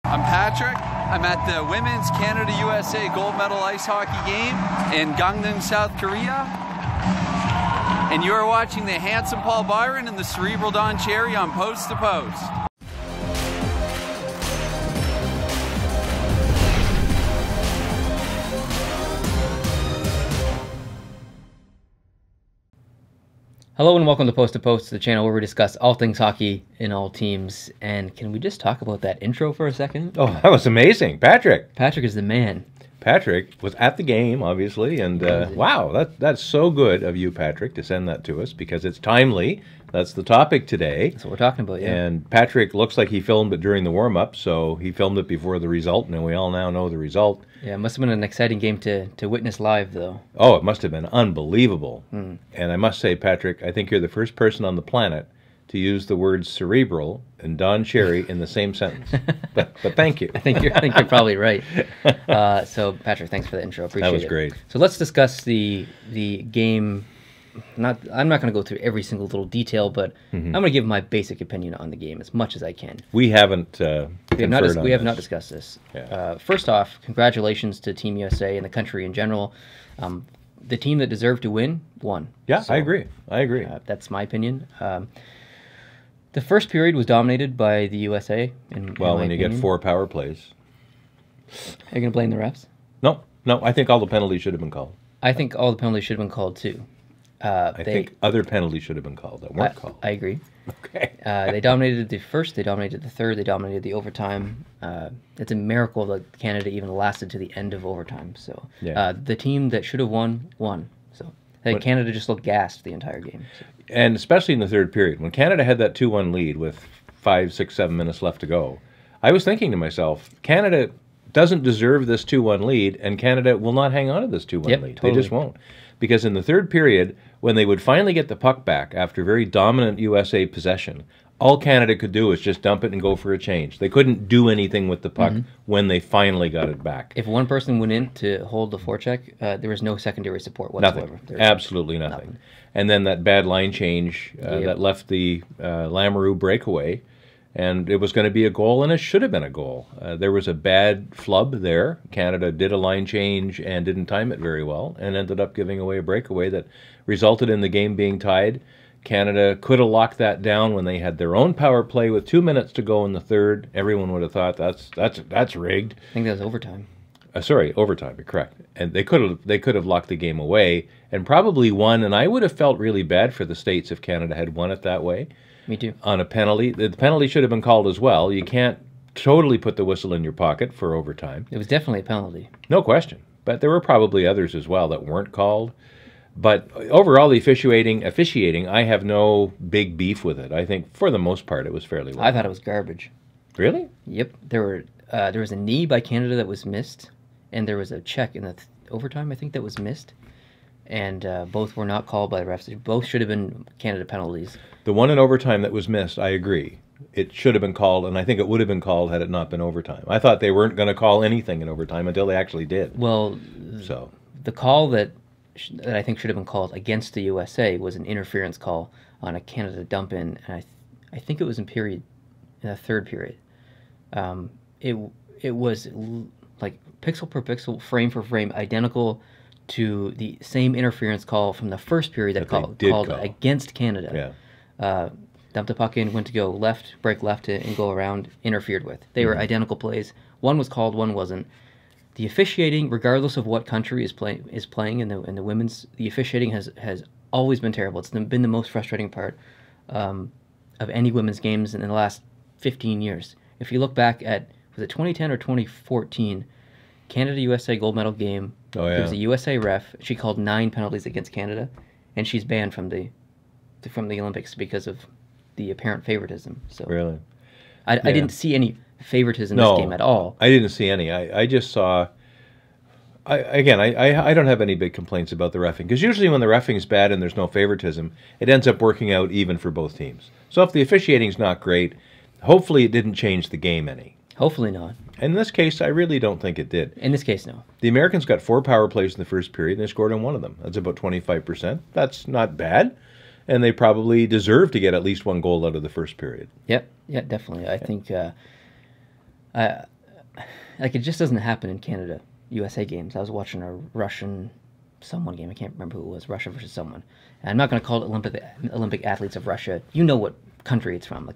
I'm Patrick. I'm at the Women's Canada-USA gold medal ice hockey game in Gangneung, South Korea. And you are watching the handsome Paul Byron and the cerebral Don Cherry on Post to Post. Hello and welcome to Post, the channel where we discuss all things hockey in all teams. And can we just talk about that intro for a second? Oh, that was amazing. Patrick Patrick is the man. Patrick was at the game, obviously, and wow, that's so good of you, Patrick, to send that to us because it's timely. That's the topic today. That's what we're talking about, yeah. And Patrick looks like he filmed it during the warm-up, so he filmed it before the result, and we all now know the result. Yeah, it must have been an exciting game to witness live, though. Oh, it must have been unbelievable. And I must say, Patrick, I think you're the first person on the planet to use the words cerebral and Don Cherry in the same sentence. But thank you. I think you're probably right. So, Patrick, thanks for the intro. Appreciate it. That was great. So let's discuss the game. I'm not going to go through every single little detail, but I'm going to give my basic opinion on the game as much as I can. We haven't we have not discussed this. Yeah. First off, congratulations to Team USA and the country in general. The team that deserved to win won. Yeah, So, I agree. that's my opinion. The first period was dominated by the USA. Well, when you get 4 power plays. Are you going to blame the refs? No, I think all the penalties should have been called. I think all the penalties should have been called too. I think other penalties should have been called that weren't called. I agree. Okay. They dominated the first, they dominated the third, they dominated the overtime. It's a miracle that Canada even lasted to the end of overtime. So Yeah. the team that should have won. So I think Canada just looked gassed the entire game. So. And especially in the third period, when Canada had that 2-1 lead with 5, 6, 7 minutes left to go, I was thinking to myself, Canada doesn't deserve this 2-1 lead, and Canada will not hang on to this 2-1 lead. Totally. They just won't. Because in the third period, when they would finally get the puck back after very dominant USA possession, all Canada could do was just dump it and go for a change. They couldn't do anything with the puck when they finally got it back. If one person went in to hold the forecheck, there was no secondary support whatsoever. Nothing. Absolutely nothing. And then that bad line change that left the Lamoureux breakaway, and it was going to be a goal, and it should have been a goal. There was a bad flub there. Canada did a line change and didn't time it very well, and ended up giving away a breakaway that resulted in the game being tied. Canada could have locked that down when they had their own power play with 2 minutes to go in the third. Everyone would have thought that's rigged. I think that was overtime. Sorry, overtime. You're correct. And they could have locked the game away and probably won. And I would have felt really bad for the States if Canada had won it that way. Me too. On a penalty, the penalty should have been called as well. You can't totally put the whistle in your pocket for overtime. It was definitely a penalty. No question. But there were probably others as well that weren't called. But overall, the officiating, I have no big beef with it. I think for the most part, it was fairly well. I thought it was garbage. Really? Yep. There was a knee by Canada that was missed, and there was a check in the overtime, I think, that was missed. And both were not called by the refs. Both should have been Canada penalties. The one in overtime that was missed, I agree. It should have been called, and I think it would have been called had it not been overtime. I thought they weren't going to call anything in overtime until they actually did. Well, so the call that I think should have been called against the USA was an interference call on a Canada dump-in, and I think it was in the third period. It was like pixel per pixel, frame for frame, identical to the same interference call from the first period that called against Canada. Yeah. Dumped the puck in, went to go left, break left and go around, interfered with. They were identical plays. One was called, one wasn't. The officiating, regardless of what country is playing in the women's, the officiating has always been terrible. It's been the most frustrating part of any women's games in the last 15 years. If you look back at, was it 2010 or 2014, Canada-USA gold medal game. Oh, yeah. There was a USA ref. She called 9 penalties against Canada, and she's banned from the Olympics because of the apparent favoritism. So really, I didn't see any favoritism in this game at all. I didn't see any. I just saw. I don't have any big complaints about the reffing, because usually when the reffing is bad and there's no favoritism, it ends up working out even for both teams. So if the officiating's not great, hopefully it didn't change the game any. Hopefully not. In this case, I really don't think it did. In this case, no. The Americans got 4 power plays in the first period, and they scored on 1 of them. That's about 25%. That's not bad. And they probably deserve to get at least 1 goal out of the first period. Yep, yeah, definitely. I think like, it just doesn't happen in Canada USA games. I was watching a Russian someone game. I can't remember who it was. Russia versus someone. And I'm not going to call it Olympic athletes of Russia. You know what country it's from. Like,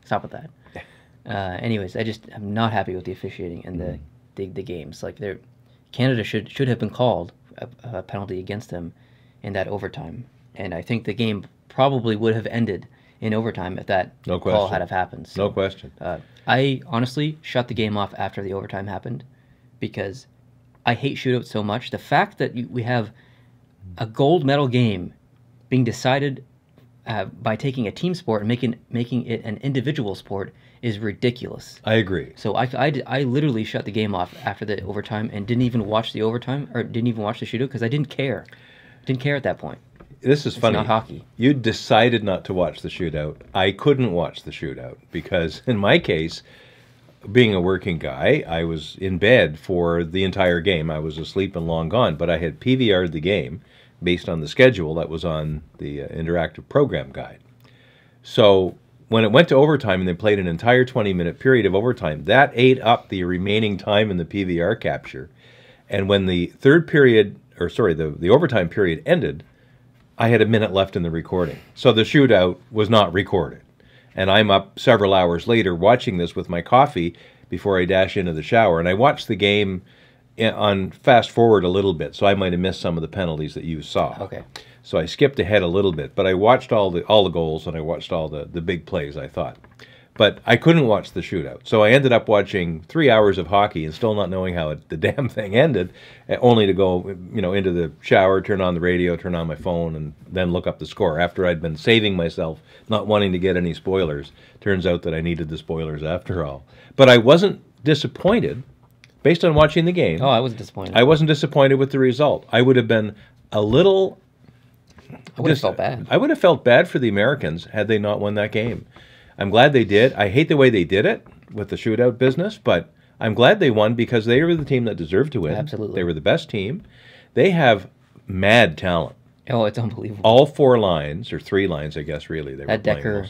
stop with that. Anyways, I'm not happy with the officiating in the games. Like, Canada should have been called a penalty against them in that overtime, and I think the game probably would have ended in overtime if that call had have happened. So, no question. I honestly shut the game off after the overtime happened because I hate shootouts so much. The fact that we have a gold medal game being decided by taking a team sport and making it an individual sport is ridiculous. I agree. So I literally shut the game off after the overtime and didn't even watch the overtime or didn't even watch the shootout because I didn't care. Didn't care at that point. This is funny. It's not hockey. You decided not to watch the shootout. I couldn't watch the shootout because, in my case, being a working guy, I was in bed for the entire game. I was asleep and long gone, but I had PVR'd the game based on the schedule that was on the interactive program guide. So when it went to overtime and they played an entire 20-minute period of overtime, that ate up the remaining time in the PVR capture. And when the the overtime period ended, I had a minute left in the recording. So the shootout was not recorded. And I'm up several hours later watching this with my coffee before I dash into the shower. And I watched the game on fast forward a little bit, so I might have missed some of the penalties that you saw. Okay. So I skipped ahead a little bit, but I watched all the goals and I watched all the big plays, I thought. But I couldn't watch the shootout. So I ended up watching 3 hours of hockey and still not knowing how the damn thing ended, only to go, into the shower, turn on the radio, turn on my phone, and then look up the score. After I'd been saving myself, not wanting to get any spoilers. Turns out that I needed the spoilers after all. But I wasn't disappointed based on watching the game. Oh, I wasn't disappointed. I wasn't disappointed with the result. I would have been a little... I would have felt bad. I would have felt bad for the Americans had they not won that game. I'm glad they did. I hate the way they did it with the shootout business, but I'm glad they won because they were the team that deserved to win. Absolutely. They were the best team. They have mad talent. Oh, it's unbelievable. All 4 lines, or 3 lines, I guess, really. They that were Decker,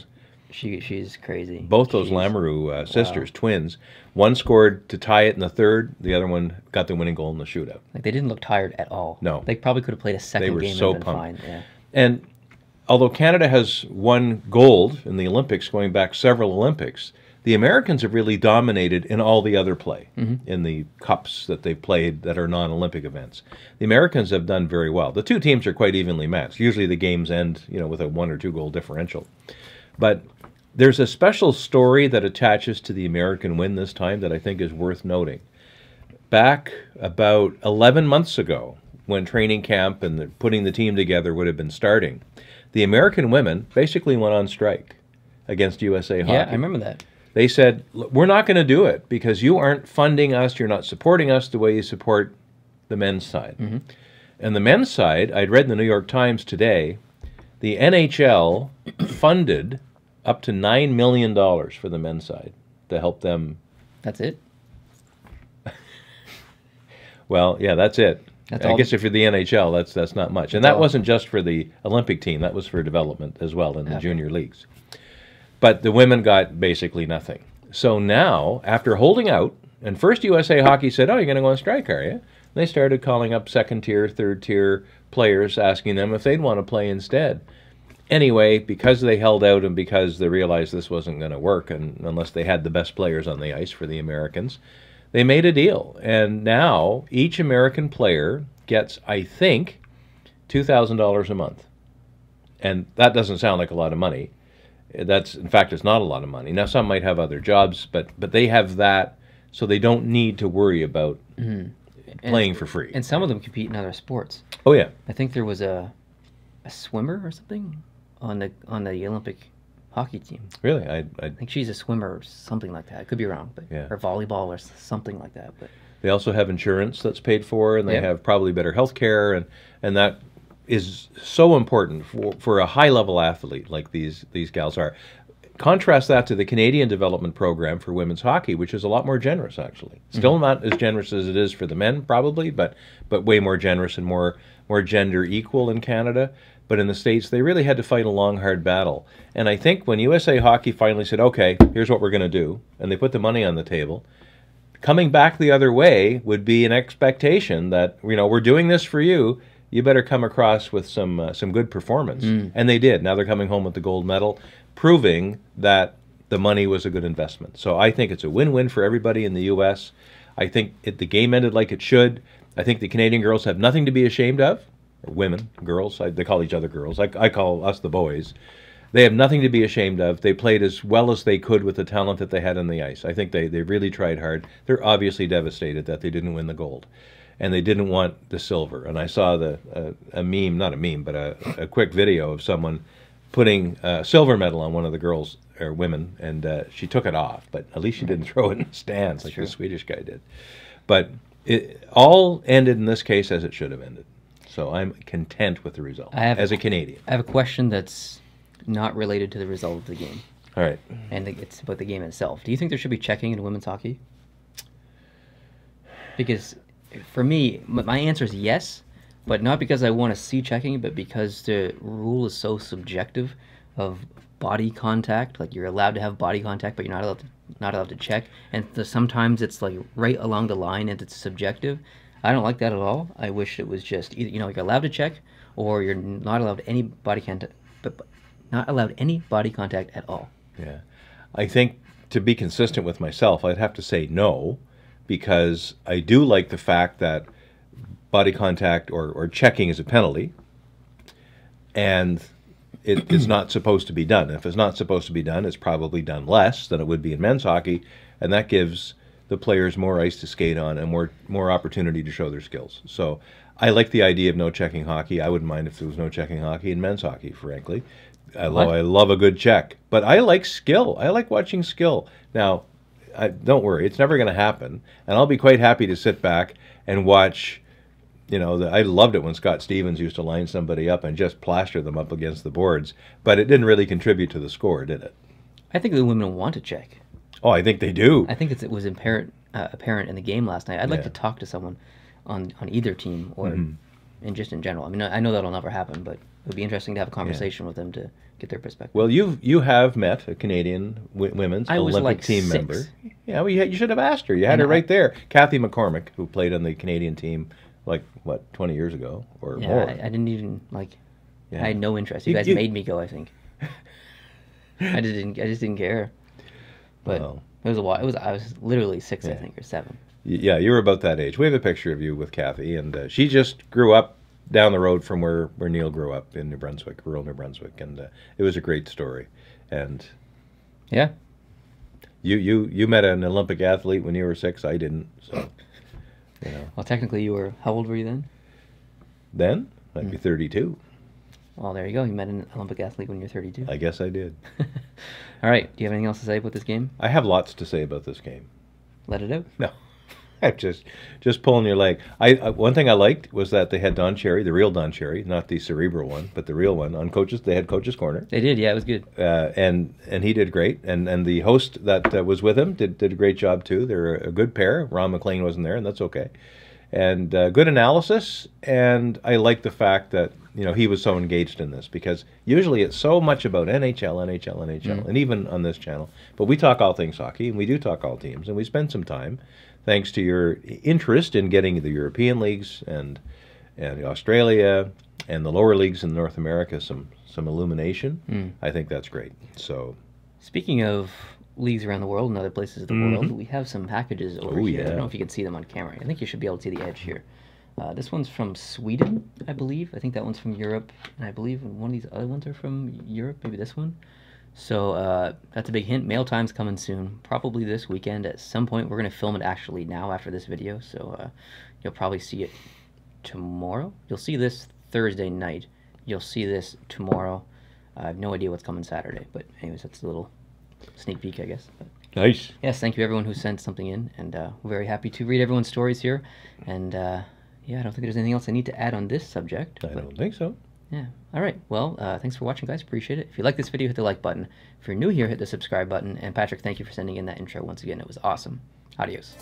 she's crazy. Both those Lamoureux sisters, twins. One scored to tie it in the third. The other one got the winning goal in the shootout. Like, they didn't look tired at all. No. They probably could have played a second game so and been pumped. fine. Yeah. And although Canada has won gold in the Olympics, going back several Olympics, the Americans have really dominated in all the other play, in the cups that they've played that are non-Olympic events. The Americans have done very well. The two teams are quite evenly matched. Usually the games end, with a 1 or 2 goal differential. But there's a special story that attaches to the American win this time that I think is worth noting. Back about 11 months ago, when training camp and putting the team together would have been starting, the American women basically went on strike against USA Hockey. Yeah, I remember that. They said, we're not going to do it because you aren't funding us, you're not supporting us the way you support the men's side. And the men's side, I'd read in the New York Times today, the NHL funded up to $9 million for the men's side to help them. That's it? Well, yeah, that's it. I guess if you're the NHL, that's not much. And that wasn't just for the Olympic team. That was for development as well in the junior leagues. But the women got basically nothing. So now, after holding out, and first USA Hockey said, oh, you're going to go on strike, are you? They started calling up second-tier, third-tier players, asking them if they'd want to play instead. Anyway, because they held out and because they realized this wasn't going to work, and unless they had the best players on the ice for the Americans, they made a deal. And now each American player gets, I think, $2,000 a month. And that doesn't sound like a lot of money. In fact, it's not a lot of money. Now, some might have other jobs, but they have that, so they don't need to worry about playing for free. And some of them compete in other sports. Oh, yeah. I think there was a swimmer or something on the Olympic hockey team. Really? I think she's a swimmer or something like that. I could be wrong, but or volleyball or something like that. But they also have insurance that's paid for, and they have probably better health care, and that is so important for a high-level athlete like these gals are. Contrast that to the Canadian Development Program for women's hockey, which is a lot more generous, actually. Still not as generous as it is for the men, probably, but way more generous and more gender equal in Canada. But in the States, they really had to fight a long, hard battle. And I think when USA Hockey finally said, okay, here's what we're going to do, and they put the money on the table, coming back the other way would be an expectation that, you know, we're doing this for you. You better come across with some good performance. And they did. Now they're coming home with the gold medal, proving that the money was a good investment. So I think it's a win-win for everybody in the U.S. I think the game ended like it should. I think the Canadian girls have nothing to be ashamed of. Or women, girls. They call each other girls. I call us the boys. They have nothing to be ashamed of. They played as well as they could with the talent that they had on the ice. I think they really tried hard. They're obviously devastated that they didn't win the gold. And they didn't want the silver. And I saw a meme, not a meme, but a quick video of someone putting a silver medal on one of the girls, or women, and she took it off. But at least she didn't throw it in the stands like the Swedish guy did. But it all ended in this case as it should have ended. So I'm content with the result as a Canadian. I have a question that's not related to the result of the game. All right. And it's about the game itself. Do you think there should be checking in women's hockey? Because for me, my answer is yes, but not because I want to see checking, but because the rule is so subjective of body contact. Like, you're allowed to have body contact, but you're not allowed to check. And sometimes it's like right along the line and it's subjective. I don't like that at all. I wish it was just either, you know, you're allowed to check or you're not allowed any body contact, but not allowed any body contact at all. Yeah. I think to be consistent with myself, I'd have to say no, because I do like the fact that body contact or checking is a penalty, and it's not supposed to be done. If it's not supposed to be done, it's probably done less than it would be in men's hockey, and that gives the players more ice to skate on and more opportunity to show their skills. So I like the idea of no checking hockey. I wouldn't mind if there was no checking hockey in men's hockey, frankly. I love a good check. But I like skill. I like watching skill. Now, don't worry, it's never going to happen. And I'll be quite happy to sit back and watch. You know, I loved it when Scott Stevens used to line somebody up and just plaster them up against the boards. But it didn't really contribute to the score, did it? I think the women want to check. Oh, I think they do. I think it was apparent in the game last night. I'd like to talk to someone on either team or and just in general. I mean, I know that'll never happen, but it would be interesting to have a conversation with them to get their perspective. Well, you have met a Canadian women's Olympic team member. Yeah, well, you should have asked her. You had her right there. Kathy McCormick, who played on the Canadian team, like, what, 20 years ago or more. I didn't even, like, I had no interest. You guys made me go, I think. I just didn't care. But it was a while. I was literally 6, I think, or 7. Yeah, you were about that age. We have a picture of you with Kathy, and she just grew up down the road from where Neil grew up in New Brunswick, rural New Brunswick, and it was a great story. And yeah, you met an Olympic athlete when you were 6. I didn't, so you know. Well, technically, how old were you then? Then I'd be 32. Well, there you go. You met an Olympic athlete when you're 32. I guess I did. All right. Do you have anything else to say about this game? I have lots to say about this game. Let it out. No. I'm just pulling your leg. One thing I liked was that they had Don Cherry, the real Don Cherry, not the cerebral one, but the real one, on coaches. They had Coach's Corner. They did, yeah, it was good. And he did great. And the host that was with him did a great job too. They're a good pair. Ron McLean wasn't there, and that's okay. And good analysis. And I like the fact that, you know, he was so engaged in this, because usually it's so much about NHL, and even on this channel. But we talk all things hockey, and we do talk all teams, and we spend some time, thanks to your interest in getting the European leagues and Australia and the lower leagues in North America some illumination. I think that's great. So, speaking of leagues around the world and other places of the world, we have some packages over here. I don't know if you can see them on camera. I think you should be able to see the edge here. This one's from Sweden, I believe. I think that one's from Europe, and I believe one of these other ones are from Europe, maybe this one. So that's a big hint. Mail time's coming soon, probably this weekend at some point. We're going to film it actually now after this video, so you'll probably see it tomorrow. You'll see this Thursday night. You'll see this tomorrow. I have no idea what's coming Saturday, but anyways, that's a little sneak peek, I guess. But nice. yes, thank you everyone who sent something in, and we're very happy to read everyone's stories here. And yeah, I don't think there's anything else I need to add on this subject. I don't think so. Yeah. All right. Well, thanks for watching, guys. Appreciate it. If you like this video, hit the like button. If you're new here, hit the subscribe button. And Patrick, thank you for sending in that intro once again. It was awesome. Adios.